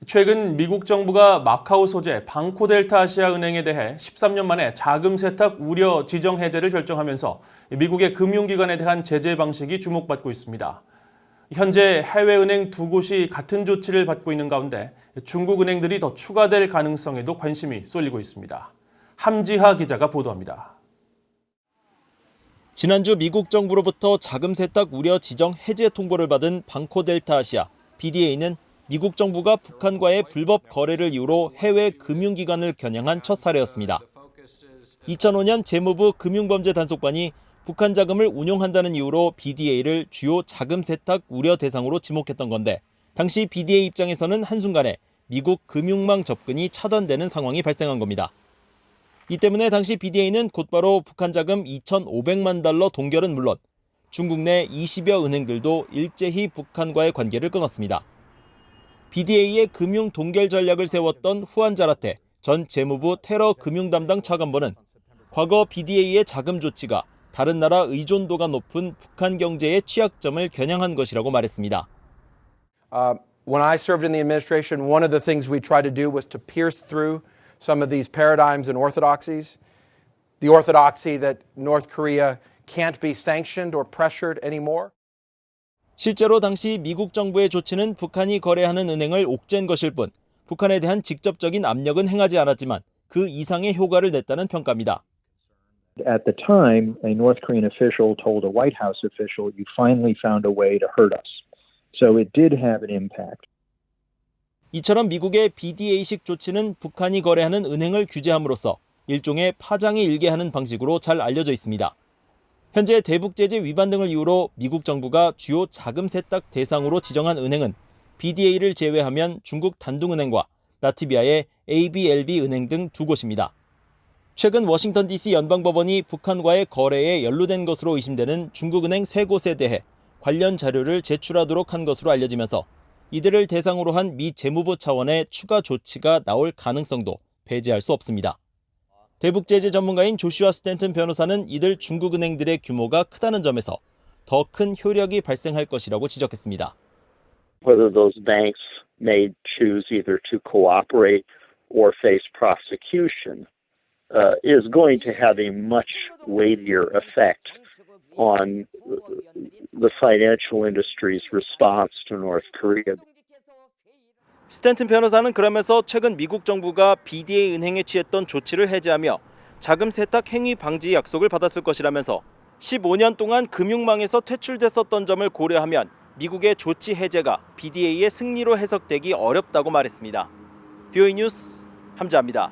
최근 미국 정부가 마카오 소재 방코델타아시아은행에 대해 13년 만에 자금 세탁 우려 지정 해제를 결정하면서 미국의 금융기관에 대한 제재 방식이 주목받고 있습니다. 현재 해외은행 두 곳이 같은 조치를 받고 있는 가운데 중국 은행들이 더 추가될 가능성에도 관심이 쏠리고 있습니다. 함지하 기자가 보도합니다. 지난주 미국 정부로부터 자금 세탁 우려 지정 해제 통보를 받은 방코델타아시아, BDA는 미국 정부가 북한과의 불법 거래를 이유로 해외 금융기관을 겨냥한 첫 사례였습니다. 2005년 재무부 금융범죄단속반이 북한 자금을 운용한다는 이유로 BDA를 주요 자금 세탁 우려 대상으로 지목했던 건데, 당시 BDA 입장에서는 한순간에 미국 금융망 접근이 차단되는 상황이 발생한 겁니다. 이 때문에 당시 BDA는 곧바로 북한 자금 2,500만 달러 동결은 물론 중국 내 20여 은행들도 일제히 북한과의 관계를 끊었습니다. BDA의 금융 동결 전략을 세웠던 후안 자라테 전 재무부 테러 금융 담당 차관보는 과거 BDA의 자금 조치가 다른 나라 의존도가 높은 북한 경제의 취약점을 겨냥한 것이라고 말했습니다. When I served in the administration, one of the things we tried to do was to pierce through some of these paradigms and orthodoxies. The orthodoxy that North Korea can't be sanctioned or pressured anymore. 실제로 당시 미국 정부의 조치는 북한이 거래하는 은행을 옥죄는 것일 뿐 북한에 대한 직접적인 압력은 행하지 않았지만 그 이상의 효과를 냈다는 평가입니다. At the time, a North Korean official told a White House official, "You finally found a way to hurt us." So it did have an impact. 이처럼 미국의 BDA식 조치는 북한이 거래하는 은행을 규제함으로써 일종의 파장이 일게 하는 방식으로 잘 알려져 있습니다. 현재 대북제재 위반 등을 이유로 미국 정부가 주요 자금 세탁 대상으로 지정한 은행은 BDA를 제외하면 중국 단둥은행과 라트비아의 ABLB 은행 등 두 곳입니다. 최근 워싱턴 DC 연방법원이 북한과의 거래에 연루된 것으로 의심되는 중국은행 세 곳에 대해 관련 자료를 제출하도록 한 것으로 알려지면서 이들을 대상으로 한 미 재무부 차원의 추가 조치가 나올 가능성도 배제할 수 없습니다. 대북제재 전문가인 조슈아 스탠튼 변호사는 이들 중국 은행들의 규모가 크다는 점에서 더 큰 효력이 발생할 것이라고 지적했습니다. Whether those banks may choose either to cooperate or face prosecution is going to have a much weightier effect on the financial industry's response to North Korea. 스탠튼 변호사는 그러면서 최근 미국 정부가 BDA 은행에 취했던 조치를 해제하며 자금 세탁 행위 방지 약속을 받았을 것이라면서 15년 동안 금융망에서 퇴출됐었던 점을 고려하면 미국의 조치 해제가 BDA의 승리로 해석되기 어렵다고 말했습니다. VOA 뉴스 함지아입니다.